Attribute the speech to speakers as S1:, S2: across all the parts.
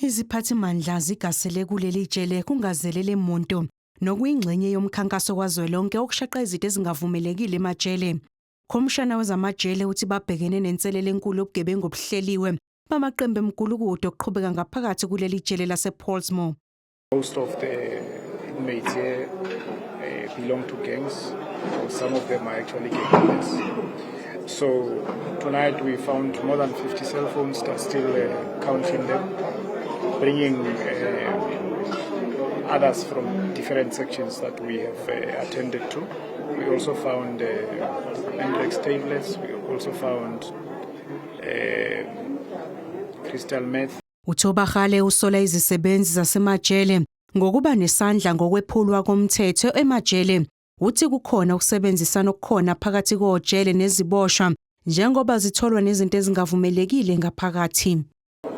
S1: Iziphathimandla zigasele kuleli jele kungazelele umuntu nokuyingxenye yomkhankaso kazwelonke okushaqqa izinto ezingavumelekile emajele. Khomishana wezamajele uthi babhekene nenselelo enkulu yobugebengu obuhleliwe bamaqembu emgulukudu okuqhubeka ngaphakathi kuleli jele lasePortsmouth.
S2: Most of the inmates here belong to gangs. Some of them are actually gang members. So tonight we found more than 50 cell phones that are still counting them, bringing others from different sections that we have attended to. We also found Andrex tablets. We also found crystal meth.
S1: uThobakgale usola izisebenzi zasemajele ngokuba nesandla ngokwephulwa komthetho emajele. Uthi kukhona ukusebenzisana okukhona phakathi kojele neziboshwa njengoba zitholwa nezinto ezingavumelekile ngaphakathi.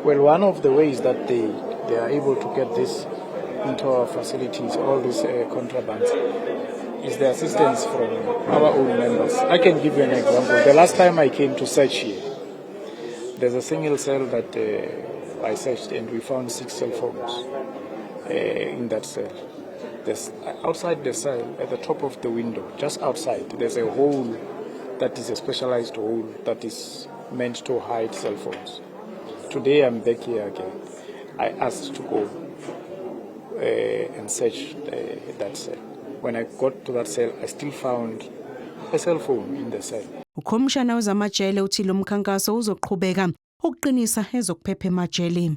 S2: Well, one of the ways that they are able to get this into our facilities, all these contrabands, is the assistance from our own members. I can give you an example. The last time I came to search here, there's a single cell that I searched and we found 6 cell phones in that cell. Outside the cell, at the top of the window, just outside, there's a hole that is a specialized hole that is meant to hide cell phones. Today I'm back here again. I asked to go and search that cell. When I got to that cell, I still found a cell phone in the cell.
S1: Ukhomishana wezamajele uthi lo mkhankaso uzoqhubeka ukuqinisa ezokuphepha emajele.